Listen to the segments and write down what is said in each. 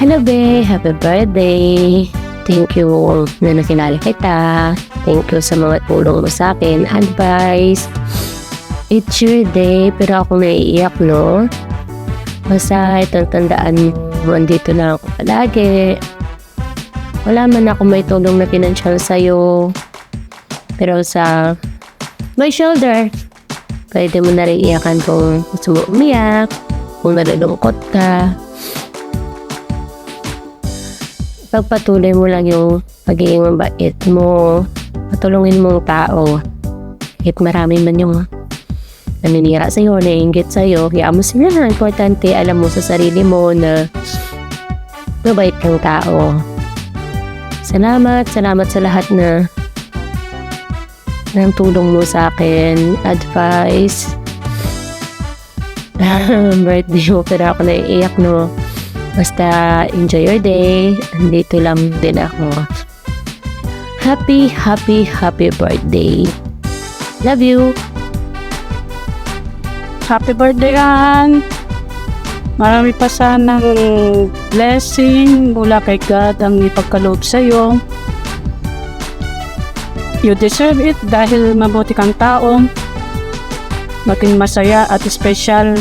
Hello, be. Happy birthday. Thank you na nakilala kita. Thank you sa mga tulong mo sa akin. Advice. It's your day, pero ako naiiyak, no? Basta itong tandaan mo, andito na ako palagi. Wala man ako may tulong na financial sa'yo. Pero sa my shoulder, pwede mo na rin iyakan kung gusto mo umiyak, kung nalulungkot ka. Pagpatuloy mo lang yung pagiging mabait mo, patulungin mong tao. Kahit marami man yung naninira sa'yo, naiinggit sa'yo, kaya mo sila na importante, alam mo sa sarili mo na mabait kang tao. Salamat sa lahat na ng tulong mo sa akin, advice. Birthday mo, pero ako naiiyak, no? Basta enjoy your day. Andito lang din ako. Happy birthday. Love you. Happy birthday, Ann! Marami pa sanang blessing mula kay God ang ipagkaloob sa'yo. You deserve it dahil mabuti kang tao. Maging masaya at special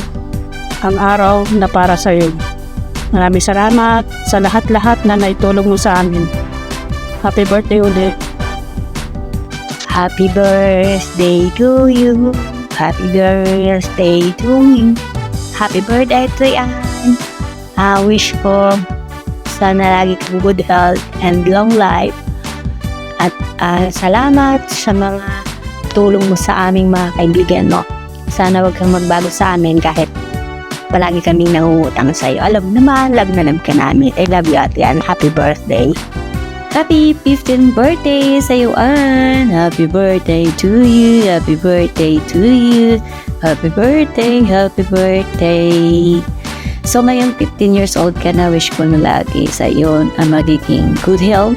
ang araw na para sa'yo. Maraming salamat sa lahat-lahat na naitulong mo sa amin. Happy birthday ulit. Happy birthday to you. Happy birthday to you. Happy birthday to Ann. Wish ko sana lagi kang good health and long life. At salamat sa mga tulong mo sa aming mga kaibigan mo. Sana wag kang magbago sa amin kahit palagi kaming nangungutang sa'yo. Alam mo naman, love na love ka namin. I love you, Ate Ann. Happy birthday. Happy 15th birthday sa'yo, Ann. Happy birthday to you. Happy birthday to you. Happy birthday, happy birthday. So ngayon 15 years old ka na, wish ko na lagi sa'yo ang magiging good health,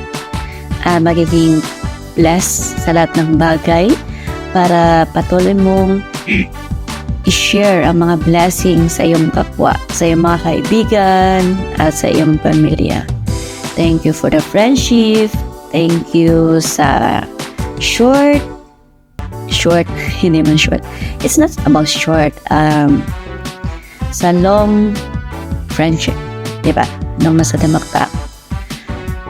magiging blessed sa lahat ng bagay para patuloy mong i-share ang mga blessings sa iyong kapwa, sa iyong mga kaibigan, at sa iyong pamilya. Thank you for the friendship. Thank you sa hindi man short. It's not about short. Sa long friendship. Diba? Nung nasa damakta.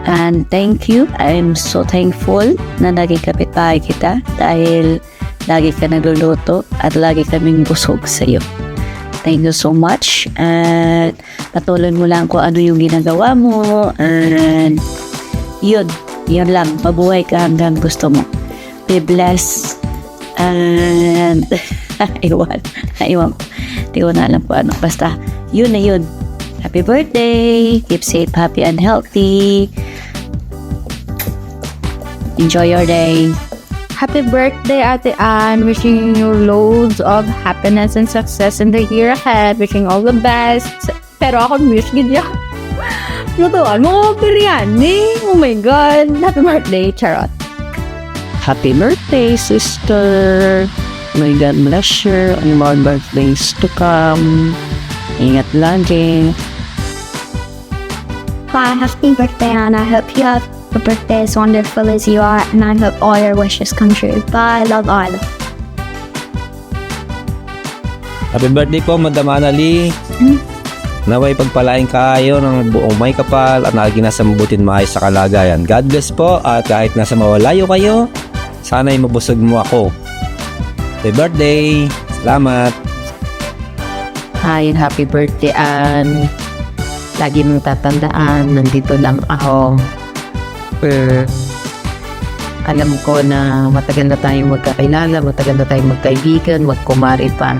And thank you. I'm so thankful na naging kapitbahay kita dahil lagi ka nagluluto at lagi kaming busog sa iyo. Thank you so much. And patuloy mo lang kung ano yung ginagawa mo. And yun lang. Mabuhay ka hanggang gusto mo. Be blessed. And iwan. Di ko na alam po ano. Basta yun na yun. Happy birthday. Keep safe, happy, and healthy. Enjoy your day. Happy birthday, Ate Ann. Wishing you loads of happiness and success in the year ahead. Wishing all the best. Pero ako wish ganyan. Lutuan mo biryani. Oh my God. Happy birthday, Charot. Happy birthday, sister. May God bless you on more birthdays to come. Ingat lagi. Hi, happy birthday, Ann. I hope you have a birthday as wonderful as you are, and I hope all your wishes come true. Bye, love, Isla. Happy birthday po, Madam Annalie. Naway pagpalain kayo ng buong may kapal at lagi nasa mabutin maayos sa kalagayan. God bless po, at kahit nasa mawalayo kayo, sana'y mabusog mo ako. Happy birthday! Salamat! Hi, happy birthday, Ann. Lagi mong tatandaan, nandito lang ako. Alam ko na matagal na tayong magkakilala, matagal na tayong magkaibigan, magkumari pa.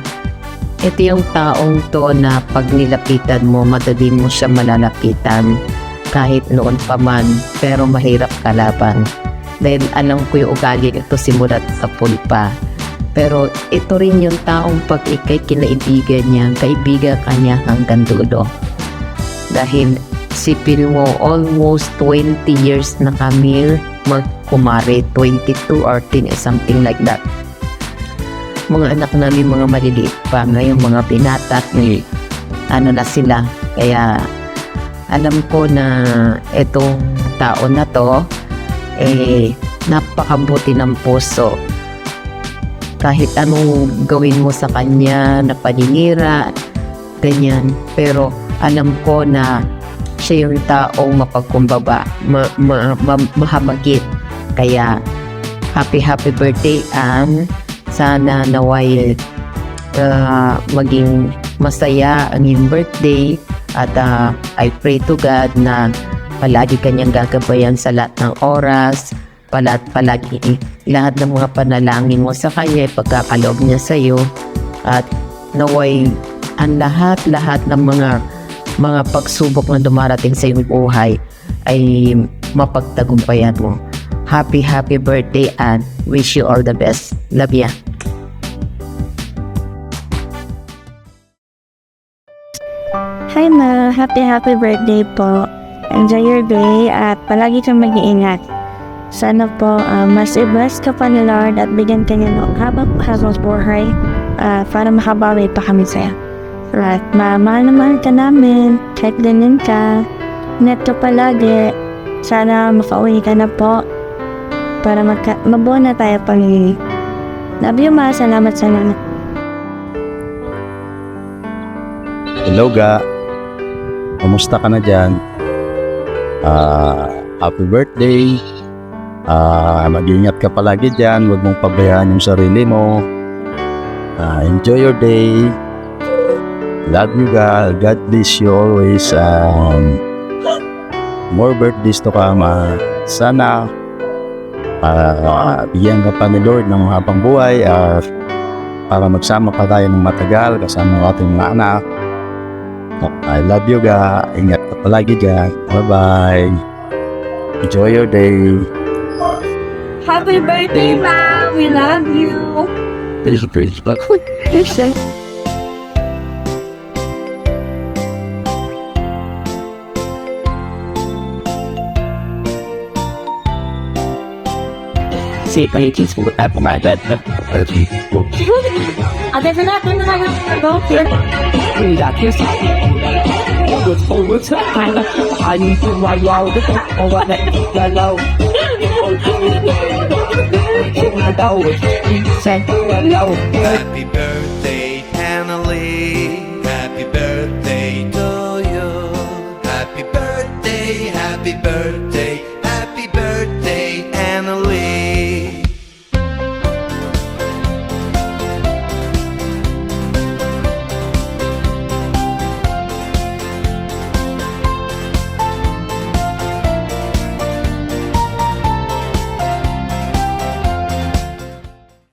Ito yung taong to na pag nilapitan mo, madali mo siya malalapitan. Kahit noon pa man, pero mahirap kalaban. Dahil alam ko yung ugali nito simulat sa pulpa. Pero ito rin yung taong pag ikay kinaibigan niya, kaibigan ka niya hanggang dulo. Dahil sipin mo, almost 20 years na kami magkumari, 22 or 10, something like that. Mga anak namin, mga maliliit pa, ngayon mga binata, ano na sila. Kaya alam ko na itong tao na to, napakabuti ng puso. Kahit anong gawin mo sa kanya na paninira, ganyan. Pero alam ko na siya yung taong mapagkumbaba, mahabagit. Kaya, happy birthday, Ann. Sana naway maging masaya ang iyong birthday. At I pray to God na palagi kanyang gagabayan sa lahat ng oras. Palagi lahat ng mga panalangin mo sa kanya, pagkakaloob niya sa iyo. At naway ang lahat ng mga pagsubok na dumarating sa iyong buhay ay mapagtagumpayan mo. Happy birthday, and wish you all the best. Love ya. Hi Ma, happy birthday po. Enjoy your day at palagi kang mag-iingat. Sana po mas i-bless ka pa ni Lord at bigyan ka niya ng habang buhay para makabawi pa kami sa'yo. At mahal na mahal ka namin, kahit ganyan ka. Ingat ka palagi. Sana makauwi ka na po para mabuo na tayo pag-ibig. Love you Ma, salamat. Hello ga, kumusta ka na dyan? Happy birthday. Mag-ingat ka palagi dyan, huwag mong pabayaan yung sarili mo. Enjoy your day. Love you ga, God bless you always. More birthdays to come. Sana bigyan ka pa ni Lord ng habang buhay para magsama pa tayo ng matagal kasama ng ating mga anak. I love you ga. Ingat ka palagi dyan. Bye-bye. Enjoy your day. Happy birthday, Ma! We love you! See, I need to put that on my bed. I need to ride loud over that yellow. Happy birthday, Annalie. Happy birthday to you. Happy birthday, happy birthday.